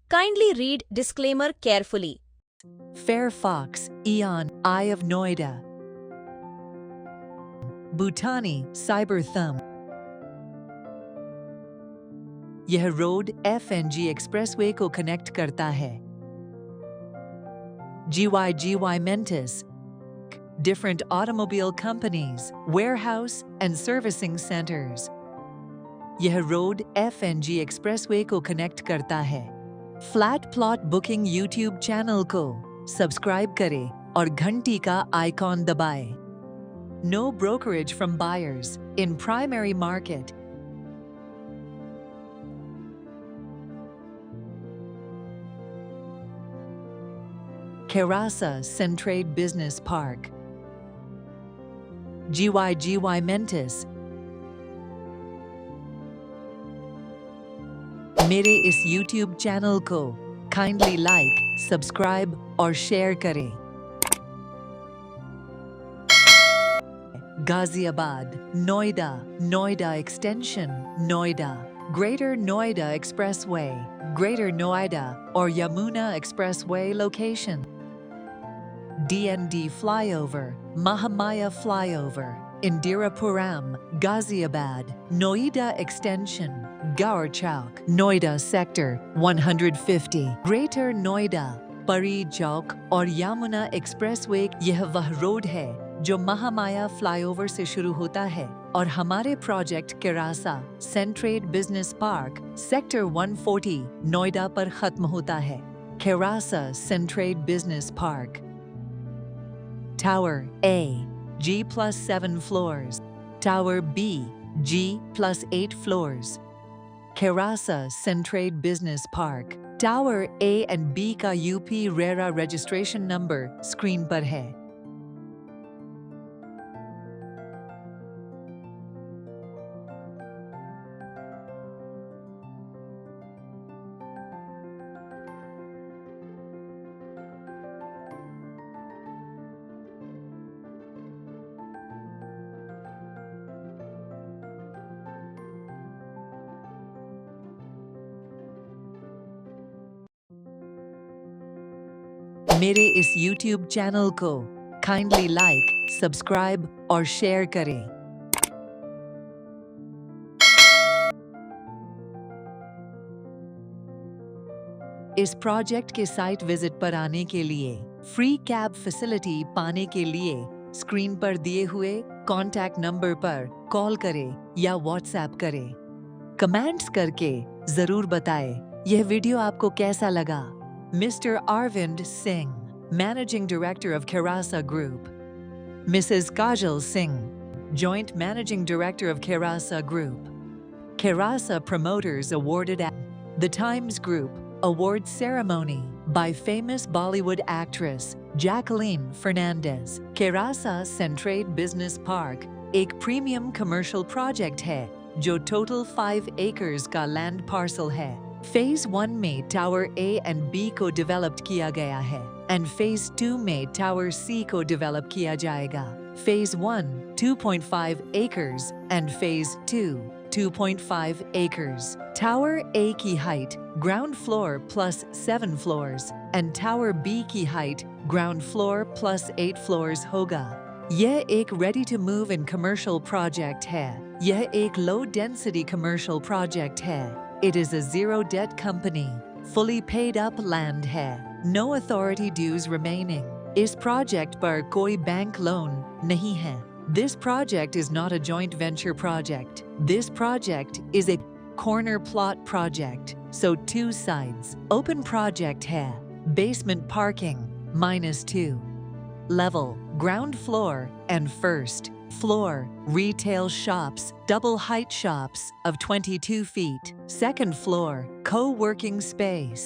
Kindly read disclaimer carefully. Fairfox, Eon, Eye of Noida, Bhutani, Cyber Thumb। यह road FNG expressway को connect करता है। GYGY Mentis, different automobile companies, warehouse and servicing centers। यह road FNG expressway को connect करता है। Flat plot booking YouTube channel को subscribe करें और घंटी का आइकॉन दबाएं। No brokerage from buyers in primary market। Kerasa Centrade Business Park, GYGY Mentis। मेरे इस YouTube चैनल को काइंडली लाइक, सब्सक्राइब और शेयर करें। Ghaziabad, Noida, Noida extension, Noida, Greater Noida expressway, Greater Noida और Yamuna expressway location. DND flyover, Mahamaya flyover, Indirapuram, Ghaziabad, Noida extension, Gaur Chowk, Noida sector 150, Greater Noida, Pari Chowk और Yamuna expressway. यह वह road है जो महामाया फ्लाईओवर से शुरू होता है और हमारे project Krasa Centrade business park sector 140 Noida पर खत्म होता है। Krasa Centrade business park. Tower A, G+7 floors. Tower B, G+8 floors. Kerasa Centrade Business Park. Tower A and B का UP RERA registration number screen पर है। मेरे इस YouTube channel को काइंडली लाइक, सब्सक्राइब और शेयर करें। इस project के साइट विजिट पर आने के लिए, फ्री कैब फैसिलिटी पाने के लिए स्क्रीन पर दिए हुए कॉन्टैक्ट नंबर पर कॉल करें या व्हाट्सएप करें। कमेंट्स करके जरूर बताएं यह वीडियो आपको कैसा लगा। Mr. Arvind Singh, Managing Director of Kerasa Group. Mrs. Kajal Singh, Joint Managing Director of Kerasa Group. Kerasa Promoters awarded at the Times Group Award Ceremony by famous Bollywood actress Jacqueline Fernandez. Kerasa Centrade Business Park एक premium commercial project है जो total 5 acres का land parcel है। Phase 1 में tower A and B को develop किया गया है एंड फेज 2 में टावर C को डेवलप किया जाएगा। Phase 1 2.5 acres and phase 2 2.5 acres. Tower A की height ground floor plus 7 floors and tower B की height ground floor plus 8 floors होगा। यह एक ready to move in commercial project है। यह एक लो डेंसिटी कमर्शियल प्रोजेक्ट है। It is a zero debt company, fully paid up land है, no authority dues remaining। इस प्रोजेक्ट पर कोई बैंक लोन नहीं है। This project is not a joint venture project. This project is a corner plot project, so 2 sides open project है। Basement parking -2, level ground floor and first floor retail shops, double height shops of 22 feet, second floor co-working space,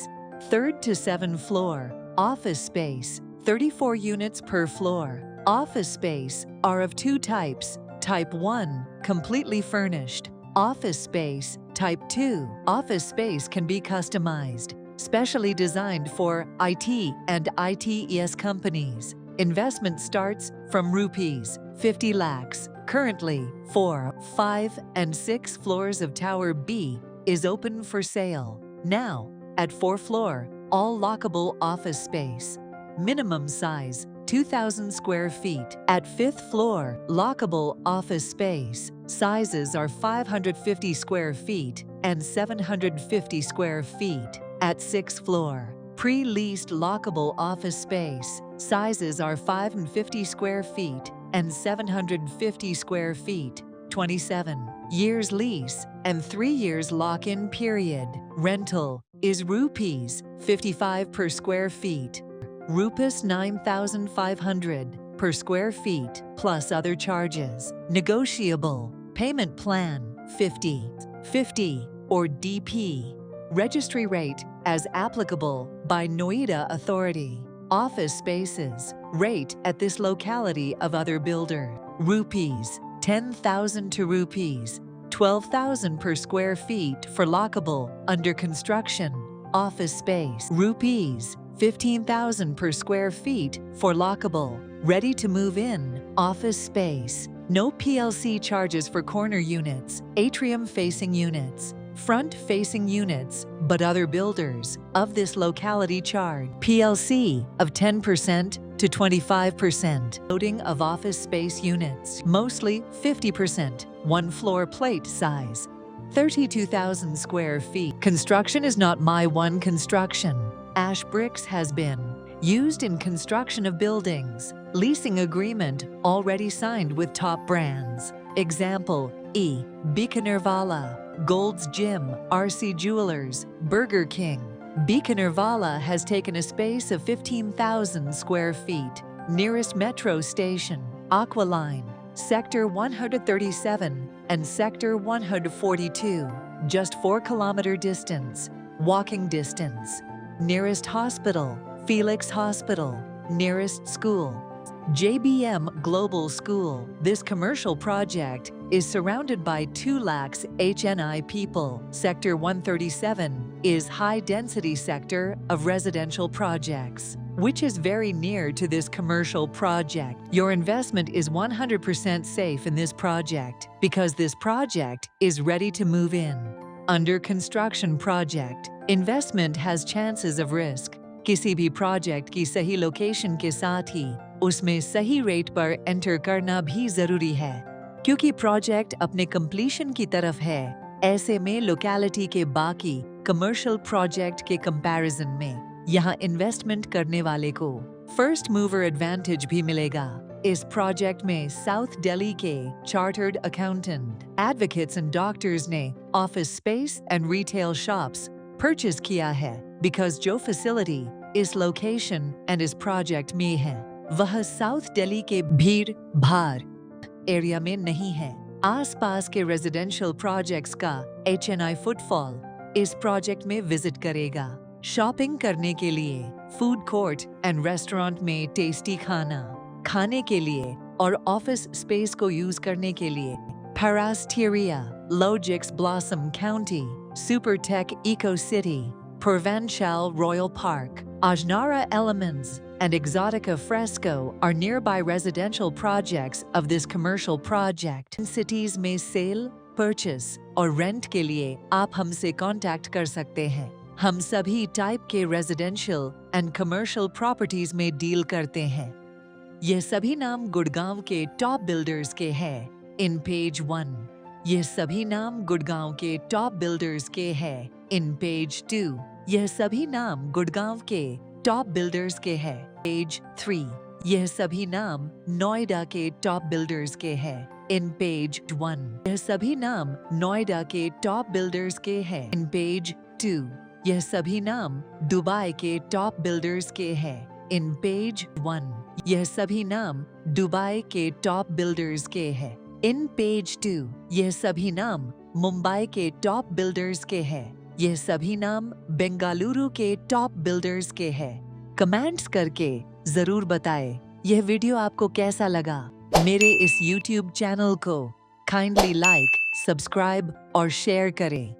3rd to 7th floor office space, 34 units per floor. Office space are of 2 types. Type 1 completely furnished office space. Type 2 office space can be customized, specially designed for IT and ITES companies. Investment starts from rupees 50 lakhs. Currently, 4, 5, and 6 floors of Tower B is open for sale. Now, at 4th floor, all lockable office space. Minimum size 2,000 square feet. At 5th floor, lockable office space. Sizes are 550 square feet and 750 square feet. At 6th floor, pre-leased lockable office space. Sizes are 550 square feet and 750 square feet. 27 years lease and 3 years lock-in period. Rental is rupees 55 per square feet. Rupees 9,500 per square feet plus other charges. Negotiable. Payment plan 50/50 or DP. Registry rate as applicable by Noida Authority. Office spaces. Rate at this locality of other builder. Rupees 10,000 to rupees 12,000 per square feet for lockable under construction office space. Rupees 15,000 per square feet for lockable ready to move in office space. No PLC charges for corner units, atrium facing units, front facing units, but other builders of this locality charge PLC of 10% to 25%. Loading of office space units, mostly 50%. One floor plate size, 32,000 square feet. Construction is not my one construction. Ash Bricks has been used in construction of buildings. Leasing agreement already signed with top brands. Example, Bikanerwala, Gold's Gym, RC Jewelers, Burger King. Bikanerwala has taken a space of 15,000 square feet. Nearest metro station, Aqualine, Sector 137 and Sector 142, just 4-kilometer distance, walking distance. Nearest hospital, Felix Hospital. Nearest school, JBM Global School. This commercial project is surrounded by 2 lakhs HNI people. Sector 137 is high-density sector of residential projects, which is very near to this commercial project. Your investment is 100% safe in this project because this project is ready to move in. Under construction project, investment has chances of risk. किसी भी project की सही location के साथ ही उसमें सही rate पर enter करना भी जरूरी है, क्योंकि प्रोजेक्ट अपने कंप्लीशन की तरफ है। ऐसे में लोकेलिटी के बाकी कमर्शियल प्रोजेक्ट के कंपैरिजन में यहाँ इन्वेस्टमेंट करने वाले को फर्स्ट मूवर एडवांटेज भी मिलेगा। इस प्रोजेक्ट में साउथ दिल्ली के chartered accountant, advocates and doctors ने office space and retail shops purchase किया है, बिकॉज जो फैसिलिटी इस लोकेशन एंड इस प्रोजेक्ट में है वह साउथ दिल्ली के भीड़ भाड़ एरिया में नहीं है। आसपास के रेजिडेंशियल प्रोजेक्ट्स का HNI फुटफॉल इस प्रोजेक्ट में विजिट करेगा। शॉपिंग करने के लिए फूड कोर्ट एंड रेस्टोरेंट में टेस्टी खाना खाने के लिए और ऑफिस स्पेस को यूज करने के लिए पैरास्टेरिया, Logix Blossom County, Supertech Eco City, Provençal Royal Park, Ajnara Elements, and Exotica Fresco are nearby residential projects of this commercial project. In cities में sale, purchase और rent के लिए आप हमसे contact कर सकते हैं। हम सभी टाइप के रेजिडेंशियल एंड कमर्शियल प्रॉपर्टीज में डील करते हैं। ये सभी नाम गुड़गांव के टॉप बिल्डर्स के हैं इन पेज 1। ये सभी नाम गुड़गांव के टॉप बिल्डर्स के हैं इन पेज 2। यह सभी नाम गुड़गांव के टॉप बिल्डर्स के हैं पेज 3। यह सभी नाम नोएडा के टॉप बिल्डर्स के हैं इन पेज 1। यह सभी नाम नोएडा के टॉप बिल्डर्स के हैं इन पेज 2। यह सभी नाम दुबई के टॉप बिल्डर्स के हैं इन पेज 1। यह सभी नाम दुबई के टॉप बिल्डर्स के हैं इन पेज 2। यह सभी नाम मुंबई के टॉप बिल्डर्स के हैं। यह सभी नाम बेंगलुरु के टॉप बिल्डर्स के हैं। कमेंट्स करके जरूर बताएं यह वीडियो आपको कैसा लगा। मेरे इस YouTube चैनल को काइंडली लाइक, सब्सक्राइब और शेयर करें।